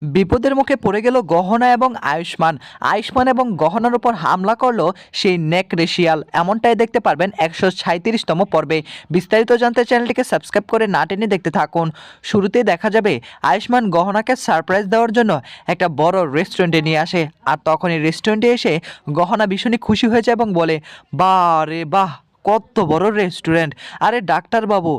বিপদের মুখে পড়ে গেল গহনা এবং আয়ুষ্মান। আয়ুষ্মান এবং গহনার উপর হামলা করলো সেই নেকরেশিয়াল, এমনটাই দেখতে পারবেন 137তম পর্বে। বিস্তারিত জানতে চ্যানেলটিকে সাবস্ক্রাইব করে না টেনে দেখতে থাকুন। শুরুতেই দেখা যাবে আয়ুষ্মান গহনাকে সারপ্রাইজ দেওয়ার জন্য একটা বড় রেস্টুরেন্টে নিয়ে আসে, আর তখনই রেস্টুরেন্টে এসে গহনা ভীষণই খুশি হয়ে যায় এবং বলে, বাহ রে বাহ, কত বড় রেস্টুরেন্ট! আরে ডাক্তারবাবু,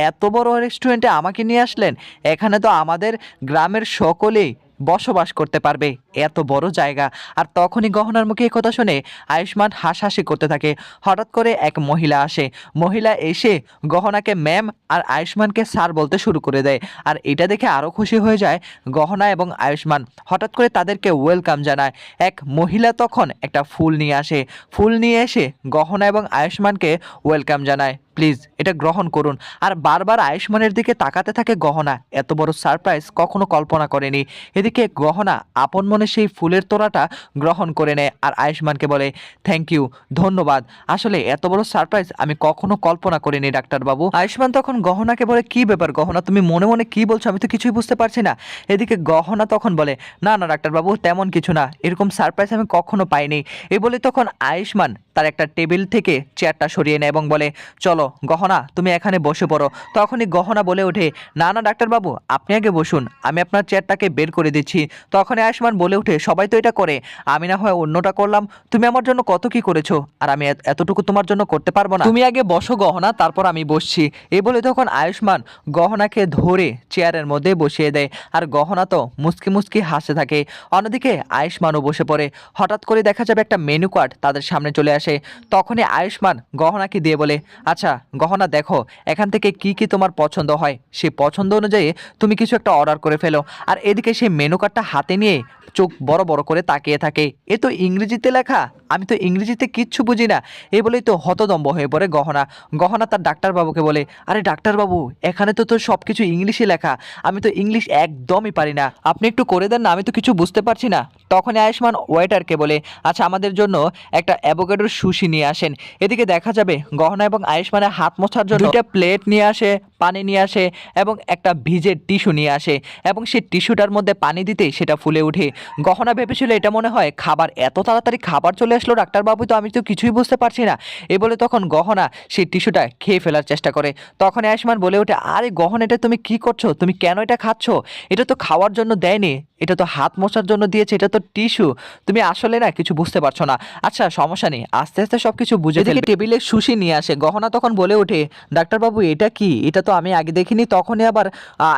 এত বড় রেস্টুরেন্টে আমাকে নিয়ে আসলেন? এখানে তো আমাদের গ্রামের সকলেই বসবাস করতে পারবে, এত বড় জায়গা। আর তখনই গহনার মুখে এই কথা শুনে আয়ুষ্মান হাসাহাসি করতে থাকে। হঠাৎ করে এক মহিলা আসে। মহিলা এসে গহনাকে ম্যাম আর আয়ুষ্মানকে স্যার বলতে শুরু করে দেয়। আর এটা দেখে আরও খুশি হয়ে যায় গহনা এবং আয়ুষ্মান। হঠাৎ করে তাদেরকে ওয়েলকাম জানায়। এক মহিলা তখন একটা ফুল নিয়ে আসে। ফুল নিয়ে এসে গহনা এবং আয়ুষ্মানকে ওয়েলকাম জানায়, প্লিজ এটা গ্রহণ করুন। আর বারবার আয়ুষ্মানের দিকে তাকাতে থাকে গহনা। এত বড় সারপ্রাইজ কখনো কল্পনা করেনি। এদিকে গহনা আপন মনে সেই ফুলের তোড়াটা গ্রহণ করে নেয় আর আয়ুষ্মানকে বলে, থ্যাংক ইউ, ধন্যবাদ। আসলে এত বড় সারপ্রাইজ আমি কখনো কল্পনা করিনি ডাক্তারবাবু। আয়ুষ্মান তখন গহনাকে বলে, কি ব্যাপার গহনা, তুমি মনে মনে কি বলছো? আমি তো কিছুই বুঝতে পারছি না। এদিকে গহনা তখন বলে, না না ডাক্তারবাবু, তেমন কিছু না, এরকম সারপ্রাইজ আমি কখনো পাইনি। এ বলে তখন আয়ুষ্মান তার একটা টেবিল থেকে চেয়ারটা সরিয়ে নেয় এবং বলে, চলো গহনা, তুমি এখানে বসে পড়ো। তখনই গহনা বলে ওঠে, না না ডাক্তারবাবু, আপনি আগে বসুন, আমি আপনার চেয়ারটাকে বের করে দিচ্ছি। তখনই আয়ুষ্মান বলে ওঠে, সবাই তো এটা করে, আমি না হয় অন্যটা করলাম, তুমি আমার জন্য কত কি করেছো, আর আমি এতটুকু তোমার জন্য করতে পারবো না? তুমি আগে বসো গহনা, তারপর আমি বসছি। এই বলে তখন আয়ুষ্মান গহনাকে ধরে চেয়ারের মধ্যে বসিয়ে দেয়। আর গহনা তো মুচকি মুচকি হাসতে থাকে। অন্যদিকে আয়ুষ্মানও বসে পড়ে। হঠাৎ করে দেখা যাবে একটা মেনু কার্ড তাদের সামনে চলে আসে। তখনই আয়ুষ্মান গহনাকে দিয়ে বলে, আচ্ছা গহনা, দেখো এখান থেকে কি কি তোমার পছন্দ হয়, সেই পছন্দ অনুযায়ী তুমি কিছু একটা অর্ডার করে ফেলো। আর এদিকে সেই মেনু কার্ডটা হাতে নিয়ে চোখ বড় বড় করে তাকিয়ে থাকে। এ তো ইংরেজিতে লেখা, আমি তো ইংরেজিতে কিচ্ছু বুঝি না। এই বলেই তো হতদম্ব হয়ে পড়ে গহনা। গহনা তার ডাক্তারবাবুকে বলে, আরে ডাক্তারবাবু, এখানে তো সব কিছু ইংলিশে লেখা, আমি তো ইংলিশ একদমই পারি না, আপনি একটু করে দেন না, আমি তো কিছু বুঝতে পারছি না। তখনই আয়ুষ্মান ওয়েটারকে বলে, আচ্ছা আমাদের জন্য একটা অ্যাভোকাডোর সুশি নিয়ে আসেন। এদিকে দেখা যাবে গহনা এবং আয়ুষ্মানের হাত মোছার জন্য দুইটা প্লেট নিয়ে আসে, পানি নিয়ে আসে এবং একটা ভিজে টিস্যু নিয়ে আসে, এবং সেই টিস্যুটার মধ্যে পানি দিতেই সেটা ফুলে ওঠে। গহনা ভেবেছিল এটা মনে হয় খাবার, এত তাড়াতাড়ি খাবার চলে আসলো ডাক্তারবাবু, তো আমি তো কিছুই বুঝতে পারছি না। এ বলে তখন গহনা সেই টিস্যুটা খেয়ে ফেলার চেষ্টা করে। তখন আয়ুষ্মান বলে ওঠে, আরে গহনা, এটা তুমি কি করছো? তুমি কেন এটা খাচ্ছ? এটা তো খাওয়ার জন্য দেয়নি, এটা তো হাত মোছার জন্য দিয়েছে, এটা তো টিস্যু। তুমি আসলে না কিছু বুঝতে পারছো না। আচ্ছা সমস্যা নেই, আস্তে আস্তে সবকিছু বুঝে ফেলবে। টেবিলে সুশি নিয়ে আসে। গহনা তখন বলে ওঠে, ডাক্তারবাবু এটা কি? এটা তো আমি আগে দেখিনি। তখনই আবার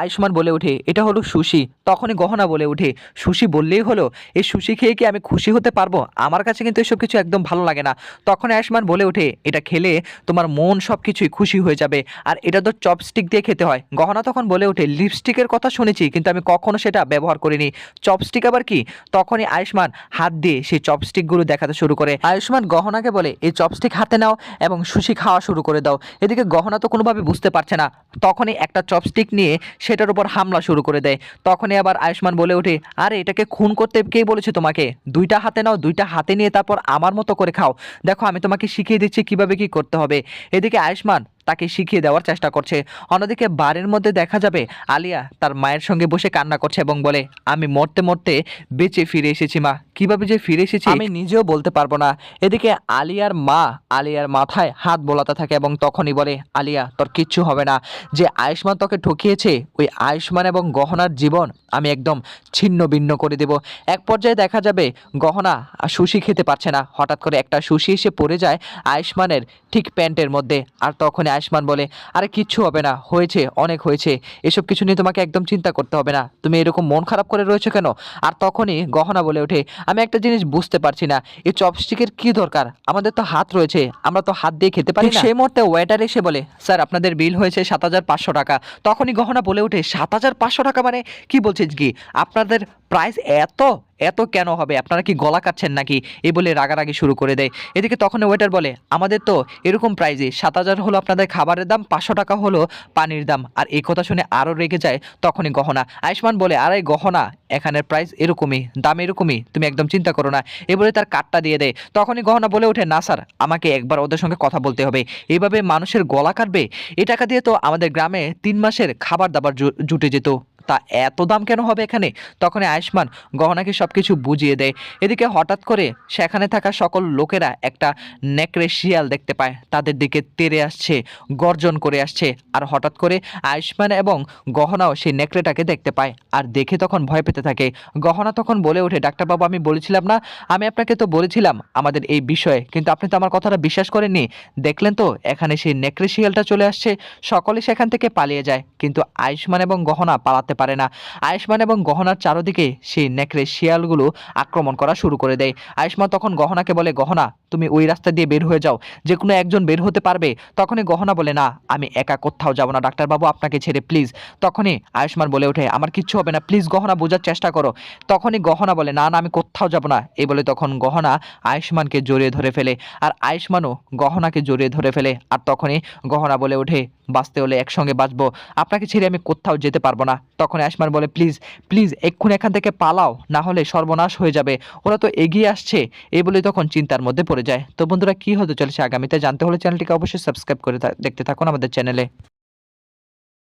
আয়ুষ্মান বলে ওঠে, এটা হলো সুশি। তখনই গহনা বলে ওঠে, সুশি বললেই হলো? এই সুশি খেয়ে কি আমি খুশি হতে পারবো? আমার কাছে কিন্তু এসব কিছু একদম ভালো লাগে না। তখন আয়ুষ্মান বলে ওঠে, এটা খেলে তোমার মন সব কিছুই খুশি হয়ে যাবে, আর এটা তো চপস্টিক দিয়ে খেতে হয়। গহনা তখন বলে ওঠে, লিপস্টিকের কথা শুনেছি, কিন্তু আমি কখনো সেটা ব্যবহার করিনি, চপস্টিক আবার কি? তখনই আয়ুষ্মান হাত দিয়ে সেই চপস্টিকগুলো দেখাতে শুরু করে। আয়ুষ্মান গহনাকে বলে, এই চপস্টিক হাতে নাও এবং সুশি খাওয়া শুরু করে দাও। এদিকে গহনা তো কোনোভাবে বুঝতে পারছে না। তখনই একটা চপস্টিক নিয়ে সেটার উপর হামলা শুরু করে দেয়। তখনই আবার আয়ুষ্মান বলে ওঠে, আরে এটাকে খুন করতে কে বলেছে তোমাকে? দুইটা হাতে নাও, দুইটা হাতে নিয়ে তারপর আমার মতো করে খাও। দেখো আমি তোমাকে শিখিয়ে দিচ্ছি কিভাবে কি করতে হবে। এদিকে আয়ুষ্মান তাকে শিখিয়ে দেওয়ার চেষ্টা করছে। অন্যদিকে বাড়ির মধ্যে দেখা যাবে আলিয়া তার মায়ের সঙ্গে বসে কান্না করছে এবং বলে, আমি মরতে মরতে বেঁচে ফিরে এসেছি মা, কিভাবে যে ফিরে এসেছি আমি নিজেও বলতে পারবো না। এদিকে আলিয়ার মা আলিয়ার মাথায় হাত বোলাতে থাকে এবং তখনই বলে, আলিয়া তোর কিচ্ছু হবে না, যে আয়ুষ্মান তোকে ঠকিয়েছে, ওই আয়ুষ্মান এবং গহনার জীবন আমি একদম ছিন্ন ভিন্ন করে দেব। এক পর্যায়ে দেখা যাবে গহনা সুশি খেতে পারছে না। হঠাৎ করে একটা সুশি এসে পড়ে যায় আয়ুষ্মানের ঠিক প্যান্টের মধ্যে। আর তখনই আয়ুষ্মান বলে, আরে কিচ্ছু হবে না, হয়েছে অনেক হয়েছে, এসব কিছু নিয়ে তোমাকে একদম চিন্তা করতে হবে না, তুমি এরকম মন খারাপ করে রয়েছো কেন? আর তখনই গহনা বলে ওঠে, আমি একটা জিনিস বুঝতে পারছি না, এই চপস্টিকের কি দরকার? আমাদের তো হাত রয়েছে, আমরা তো হাত দিয়ে খেতে পারি না। সেই মুহূর্তে ওয়েটার এসে বলে, স্যার আপনাদের বিল হয়েছে 7,500 টাকা। তখনই গহনা বলে ওঠে, 7,500 টাকা মানে কি বলছিস কি? আপনাদের প্রাইস এত এত কেন হবে? আপনারা কি গলা কাটছেন নাকি? এই বলে রাগারাগি শুরু করে দেয়। এদিকে তখন ওয়েটার বলে, আমাদের তো এরকম প্রাইজে 7,000 হলো আপনাদের খাবারের দাম, 500 টাকা হলো পানির দাম। আর এই কথা শুনে আরও রেগে যায় তখনই গহনা। আয়ুষ্মান বলে, আরে গহনা, এখানের প্রাইস এরকমই, দাম এরকমই, তুমি একদম চিন্তা করো না। এ বলে তার কার্ডটা দিয়ে দেয়। তখনই গহনা বলে ওঠে, না স্যার, আমাকে একবার ওদের সঙ্গে কথা বলতে হবে, এইভাবে মানুষের গলা কাটবে? এই টাকা দিয়ে তো আমাদের গ্রামে 3 মাসের খাবার দাবার জুটে যেত। তা এত দাম কেন হবে এখানে? তখনই আয়ুষ্মান গহনাকে সবকিছু বুঝিয়ে দেয়। এদিকে হঠাৎ করে সেখানে থাকা সকল লোকেরা একটা নেকড়ে শিয়াল দেখতে পায়, তাদের দিকে তেড়ে আসছে, গর্জন করে আসছে। আর হঠাৎ করে আয়ুষ্মান এবং গহনাও সেই নেকড়েটাকে দেখতে পায়, আর দেখে তখন ভয় পেতে থাকে। গহনা তখন বলে ওঠে, ডাক্তারবাবু আমি বলেছিলাম না, আমি আপনাকে তো বলেছিলাম আমাদের এই বিষয়ে, কিন্তু আপনি তো আমার কথাটা বিশ্বাস করেননি। দেখলেন তো এখানে সেই নেকড়ে শিয়ালটা চলে আসছে। সকলে সেখান থেকে পালিয়ে যায়, কিন্তু আয়ুষ্মান এবং গহনা পালাতে পারে না। আয়ুষ্মান এবং গহনার চারদিকে সেই নেকড়ে শিয়ালগুলো আক্রমণ করা শুরু করে দেয়। আয়ুষ্মান তখন গহনাকে বলে, গহনা তুমি ওই রাস্তা দিয়ে বের হয়ে যাও, যে কোনো একজন বের হতে পারবে। তখনই গহনা বলে, না আমি একা কোথাও যাব না ডাক্তারবাবু, আপনাকে ছেড়ে প্লিজ। তখনই আয়ুষ্মান বলে ওঠে, আমার কিচ্ছু হবে না, প্লিজ গহনা বোঝার চেষ্টা করো। তখনই গহনা বলে, না না আমি কোথাও যাব না। এই বলে তখন গহনা আয়ুষ্মানকে জড়িয়ে ধরে ফেলে, আর আয়ুষ্মানও গহনাকে জড়িয়ে ধরে ফেলে। আর তখনই গহনা বলে ওঠে, বাঁচতে হলে একসঙ্গে বাঁচবো, আপনাকে ছেড়ে আমি কোথাও যেতে পারবো না। তখন আয়ুষ্মান বলে, প্লিজ প্লিজ এক্ষুনি এখান থেকে পালাও, না হলে সর্বনাশ হয়ে যাবে, ওরা তো এগিয়ে আসছে। এই বলে তখন চিন্তার মধ্যে পড়ে যায়। তো বন্ধুরা কি হতে চলেছে আগামীতে জানতে হলে চ্যানেলটিকে অবশ্যই সাবস্ক্রাইব করে দেখতে থাকুন আমাদের চ্যানেলে।